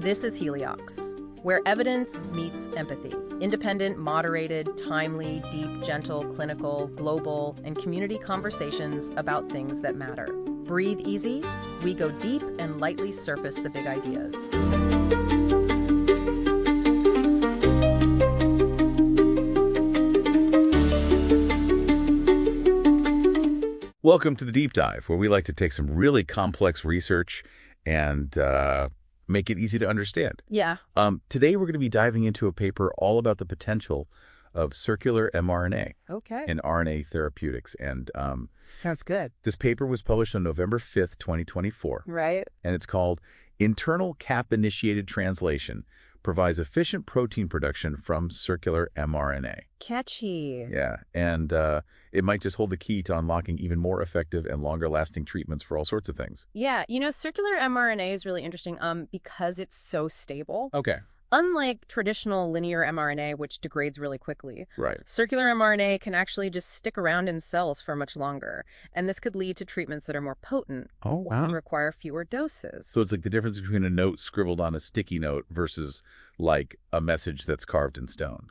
This is Heliox, where evidence meets empathy. Independent, moderated, timely, deep, gentle, clinical, global, and community conversations about things that matter. Breathe easy, we go deep and lightly surface the big ideas. Welcome to the Deep Dive, where we like to take some really complex research and make it easy to understand. Yeah. Today, we're going to be diving into a paper all about the potential of circular mRNA in RNA therapeutics. And Sounds good. this paper was published on November 5th, 2024. Right? And it's called Internal Cap-Initiated Translation Provides Efficient Protein Production from Circular mRNA. Catchy. Yeah, and it might just hold the key to unlocking even more effective and longer-lasting treatments for all sorts of things. Yeah, circular mRNA is really interesting because it's so stable. Okay. Unlike traditional linear mRNA, which degrades really quickly, Right. circular mRNA can actually just stick around in cells for much longer. And this could lead to treatments that are more potent Oh, and wow. require fewer doses. So it's like the difference between a note scribbled on a sticky note versus like a message that's carved in stone.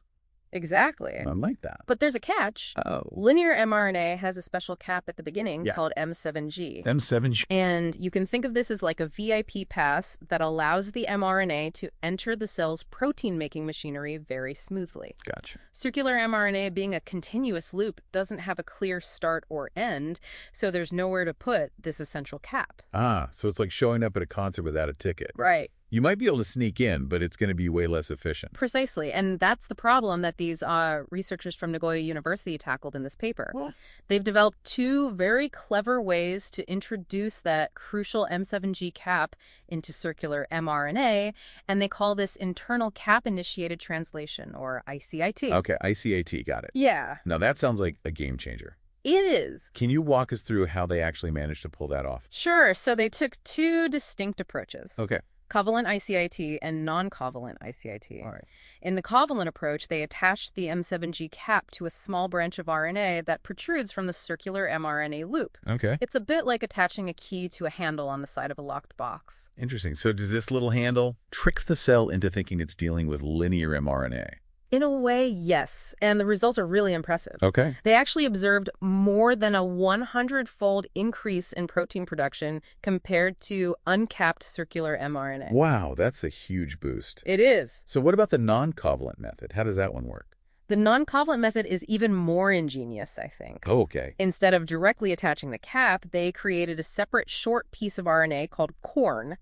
Exactly. I like that. But there's a catch. Oh. Linear mRNA has a special cap at the beginning Yeah. called M7G. M7. And you can think of this as like a VIP pass that allows the mRNA to enter the cell's protein-making machinery very smoothly. Gotcha. Circular mRNA, being a continuous loop, doesn't have a clear start or end, so there's nowhere to put this essential cap. Ah, so it's like showing up at a concert without a ticket. Right. You might be able to sneak in, but it's going to be way less efficient. Precisely, and that's the problem that these researchers from Nagoya University tackled in this paper. Well. They've developed two very clever ways to introduce that crucial M7G cap into circular mRNA, and they call this internal cap-initiated translation, or ICIT. Okay, ICAT, got it. Yeah, Now that sounds like a game changer. it is. Can you walk us through how they actually managed to pull that off? Sure, so they took two distinct approaches. Okay. Covalent ICIT and non-covalent ICIT. All right. In the covalent approach, they attached the M7G cap to a small branch of RNA that protrudes from the circular mRNA loop. Okay. It's a bit like attaching a key to a handle on the side of a locked box. Interesting. So does this little handle trick the cell into thinking it's dealing with linear mRNA? In a way, yes, and the results are really impressive. Okay. They actually observed more than a 100-fold increase in protein production compared to uncapped circular mRNA. Wow, that's a huge boost. It is. So what about the non-covalent method? How does that one work? The non-covalent method is even more ingenious, I think. Oh, okay. Instead of directly attaching the cap, they created a separate short piece of RNA called corn,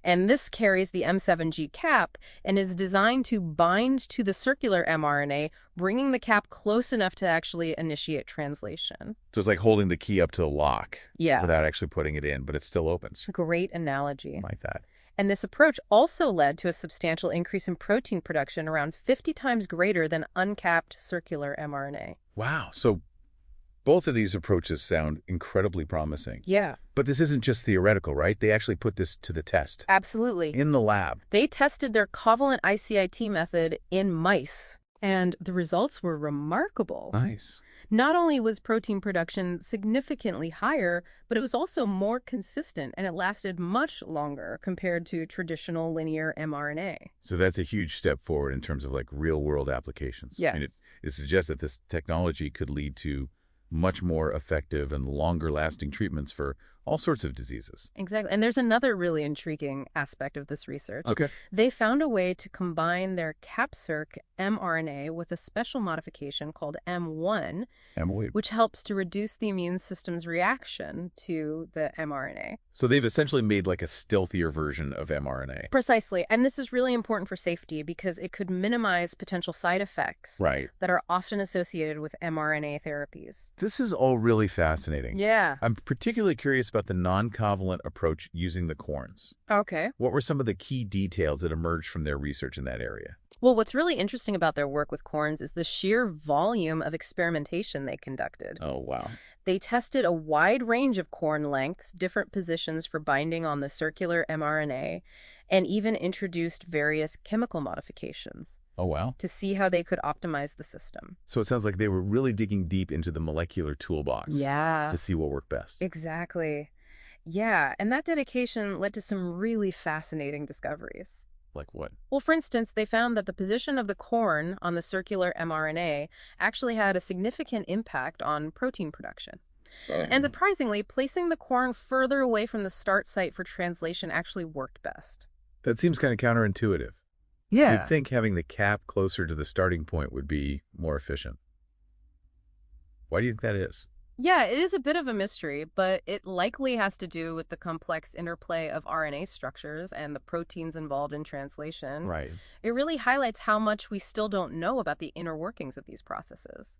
and this carries the M7G cap and is designed to bind to the circular mRNA, bringing the cap close enough to actually initiate translation. So it's like holding the key up to the lock Yeah. without actually putting it in, but it still opens. Great analogy. I like that. And this approach also led to a substantial increase in protein production, around 50 times greater than uncapped circular mRNA. Wow. So both of these approaches sound incredibly promising. Yeah. But this isn't just theoretical, right? They actually put this to the test Absolutely. in the lab. They tested their covalent ICIT method in mice, and the results were remarkable. Nice. Not only was protein production significantly higher, but it was also more consistent, and it lasted much longer compared to traditional linear mRNA. So that's a huge step forward in terms of like real-world applications. Yeah. I mean, it suggests that this technology could lead to much more effective and longer-lasting treatments for all sorts of diseases. Exactly. And there's another really intriguing aspect of this research. Okay. They found a way to combine their capcirc mRNA with a special modification called M1, Amyloid. which helps to reduce the immune system's reaction to the mRNA. So they've essentially made like a stealthier version of mRNA. Precisely. And this is really important for safety because it could minimize potential side effects Right. that are often associated with mRNA therapies. This is all really fascinating. Yeah. I'm particularly curious about the non-covalent approach using the corns. Okay. What were some of the key details that emerged from their research in that area? Well, what's really interesting about their work with corns is the sheer volume of experimentation they conducted. Oh, wow. They tested a wide range of corn lengths, different positions for binding on the circular mRNA, and even introduced various chemical modifications. Oh, wow. To see how they could optimize the system. So it sounds like they were really digging deep into the molecular toolbox. Yeah. To see what worked best. Exactly. Yeah, and that dedication led to some really fascinating discoveries. Like what? Well, for instance, they found that the position of the corn on the circular mRNA actually had a significant impact on protein production. And Oh. surprisingly, placing the corn further away from the start site for translation actually worked best. That seems kind of counterintuitive. You'd Yeah. think having the cap closer to the starting point would be more efficient. Why do you think that is? Yeah, it is a bit of a mystery, but it likely has to do with the complex interplay of RNA structures and the proteins involved in translation. Right. It really highlights how much we still don't know about the inner workings of these processes.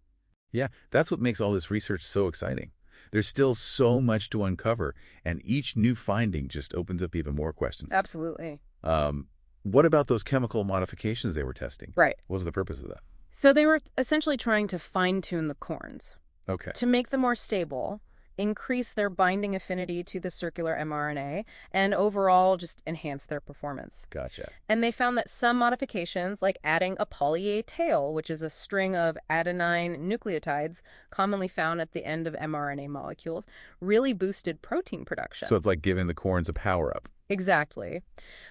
Yeah, that's what makes all this research so exciting. There's still so much to uncover, and each new finding just opens up even more questions. Absolutely. Um, what about those chemical modifications they were testing? Right. What was the purpose of that? So they were essentially trying to fine-tune the corns Okay. to make them more stable, increase their binding affinity to the circular mRNA, and overall just enhance their performance. Gotcha. And they found that some modifications, like adding a poly-A tail, which is a string of adenine nucleotides commonly found at the end of mRNA molecules, really boosted protein production. So it's like giving the corns a power-up. Exactly.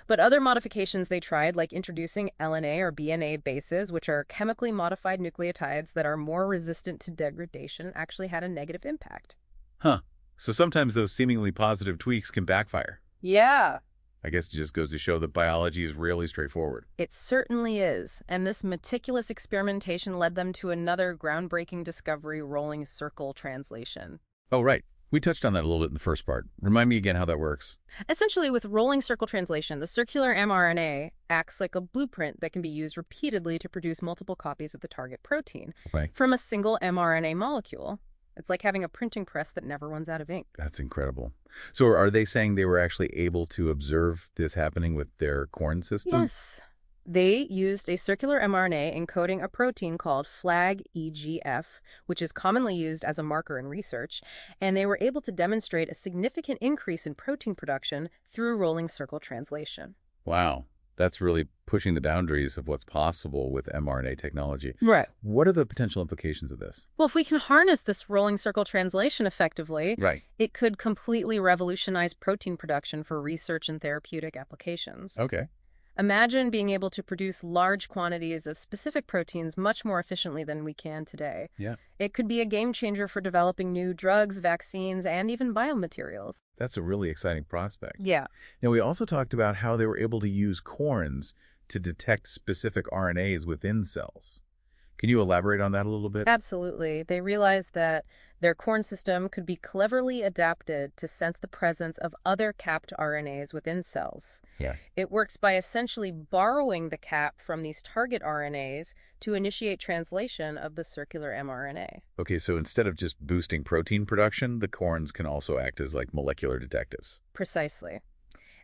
But other modifications they tried, like introducing LNA or BNA bases, which are chemically modified nucleotides that are more resistant to degradation, actually had a negative impact. Huh. So sometimes those seemingly positive tweaks can backfire. Yeah. I guess it just goes to show that biology is rarely straightforward. It certainly is, and this meticulous experimentation led them to another groundbreaking discovery, rolling circle translation. Oh, right. We touched on that a little bit in the first part. Remind me again how that works. Essentially, with rolling circle translation, the circular mRNA acts like a blueprint that can be used repeatedly to produce multiple copies of the target protein Right. from a single mRNA molecule. It's like having a printing press that never runs out of ink. That's incredible. So are they saying they were actually able to observe this happening with their corn system? Yes. They used a circular mRNA encoding a protein called FLAG-EGF, which is commonly used as a marker in research, and they were able to demonstrate a significant increase in protein production through rolling circle translation. Wow. That's really pushing the boundaries of what's possible with mRNA technology. Right. What are the potential implications of this? Well, if we can harness this rolling circle translation effectively, Right. it could completely revolutionize protein production for research and therapeutic applications. Okay. Imagine being able to produce large quantities of specific proteins much more efficiently than we can today. Yeah. It could be a game changer for developing new drugs, vaccines, and even biomaterials. That's a really exciting prospect. Yeah. Now, we also talked about how they were able to use corns to detect specific RNAs within cells. Can you elaborate on that a little bit? Absolutely. They realized that their corn system could be cleverly adapted to sense the presence of other capped RNAs within cells. Yeah. It works by essentially borrowing the cap from these target RNAs to initiate translation of the circular mRNA. Okay, so instead of just boosting protein production, the corns can also act as like molecular detectives. Precisely.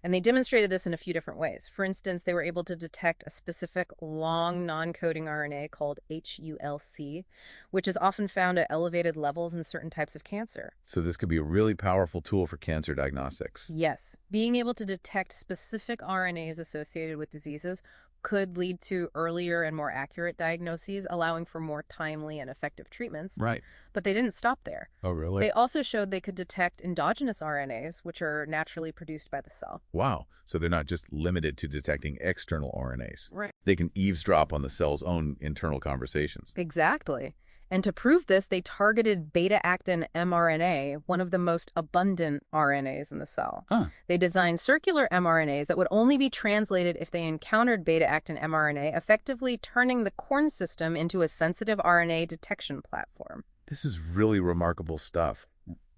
And they demonstrated this in a few different ways. For instance, they were able to detect a specific long non-coding RNA called HULC, which is often found at elevated levels in certain types of cancer. So this could be a really powerful tool for cancer diagnostics. Yes, being able to detect specific RNAs associated with diseases could lead to earlier and more accurate diagnoses, allowing for more timely and effective treatments. Right. But they didn't stop there. Oh, really? They also showed they could detect endogenous RNAs, which are naturally produced by the cell. Wow. So they're not just limited to detecting external RNAs. Right. They can eavesdrop on the cell's own internal conversations. Exactly. And to prove this, they targeted beta-actin mRNA, one of the most abundant RNAs in the cell. Huh. They designed circular mRNAs that would only be translated if they encountered beta-actin mRNA, effectively turning the corn system into a sensitive RNA detection platform. This is really remarkable stuff.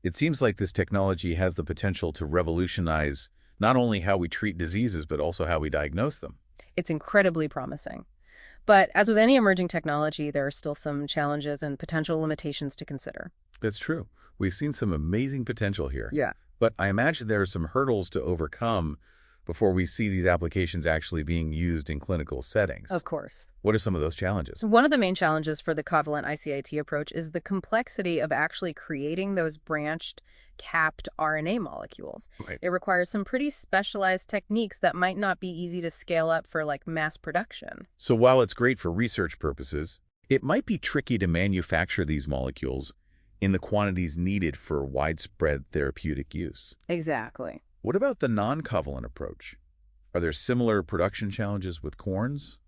It seems like this technology has the potential to revolutionize not only how we treat diseases, but also how we diagnose them. It's incredibly promising. But as with any emerging technology, there are still some challenges and potential limitations to consider. That's true. We've seen some amazing potential here. Yeah. But I imagine there are some hurdles to overcome before we see these applications actually being used in clinical settings. Of course. What are some of those challenges? One of the main challenges for the covalent ICIT approach is the complexity of actually creating those branched, capped RNA molecules. Right. It requires some pretty specialized techniques that might not be easy to scale up for like mass production. So while it's great for research purposes, it might be tricky to manufacture these molecules in the quantities needed for widespread therapeutic use. Exactly. What about the non-covalent approach? Are there similar production challenges with corns?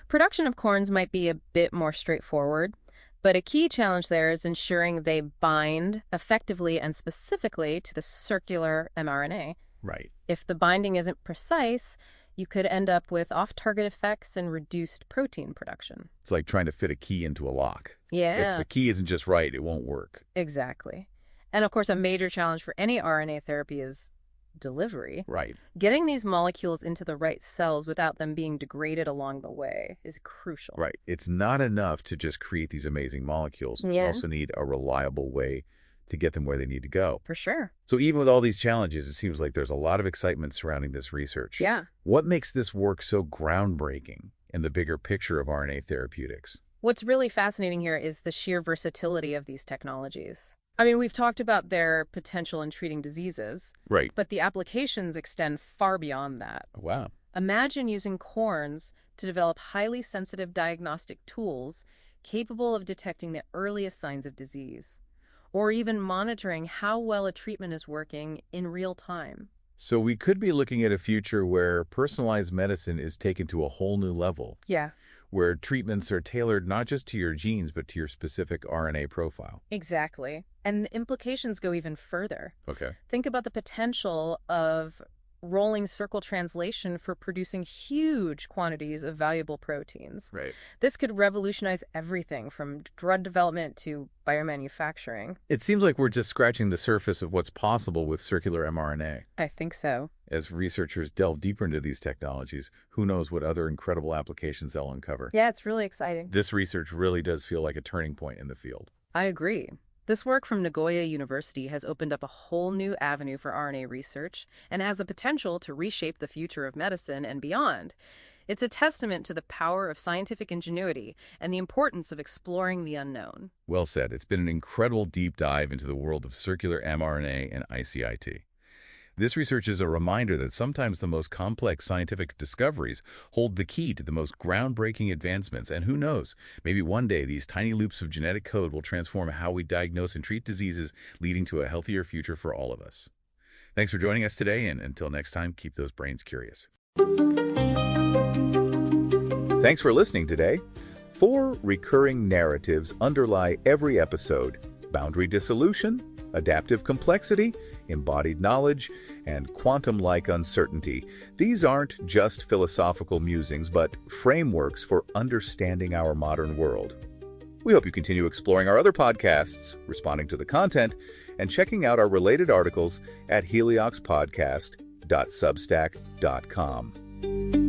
Production of corns might be a bit more straightforward, but a key challenge there is ensuring they bind effectively and specifically to the circular mRNA. Right. If the binding isn't precise, you could end up with off-target effects and reduced protein production. It's like trying to fit a key into a lock. Yeah. If the key isn't just right, it won't work. Exactly. And of course, a major challenge for any RNA therapy is delivery. Right. Getting these molecules into the right cells without them being degraded along the way is crucial. Right. It's not enough to just create these amazing molecules. You also need a reliable way to get them where they need to go. For sure. So even with all these challenges, it seems like there's a lot of excitement surrounding this research. Yeah. What makes this work so groundbreaking in the bigger picture of RNA therapeutics? What's really fascinating here is the sheer versatility of these technologies. I mean, we've talked about their potential in treating diseases, Right. but the applications extend far beyond that. Wow. Imagine using corns to develop highly sensitive diagnostic tools capable of detecting the earliest signs of disease, or even monitoring how well a treatment is working in real time. So we could be looking at a future where personalized medicine is taken to a whole new level. Yeah. Where treatments are tailored not just to your genes, but to your specific RNA profile. Exactly. And the implications go even further. Okay. Think about the potential of rolling circle translation for producing huge quantities of valuable proteins. Right. This could revolutionize everything from drug development to biomanufacturing. It seems like we're just scratching the surface of what's possible with circular mRNA. I think so. As researchers delve deeper into these technologies, who knows what other incredible applications they'll uncover. Yeah, it's really exciting. This research really does feel like a turning point in the field. I agree. This work from Nagoya University has opened up a whole new avenue for RNA research and has the potential to reshape the future of medicine and beyond. It's a testament to the power of scientific ingenuity and the importance of exploring the unknown. Well said. It's been an incredible deep dive into the world of circular mRNA and ICIT. This research is a reminder that sometimes the most complex scientific discoveries hold the key to the most groundbreaking advancements. And who knows, maybe one day these tiny loops of genetic code will transform how we diagnose and treat diseases, leading to a healthier future for all of us. Thanks for joining us today, and until next time, keep those brains curious. Thanks for listening today. 4 recurring narratives underlie every episode: boundary dissolution, adaptive complexity, embodied knowledge, and quantum-like uncertainty. These aren't just philosophical musings, but frameworks for understanding our modern world. We hope you continue exploring our other podcasts, responding to the content, and checking out our related articles at helioxpodcast.substack.com.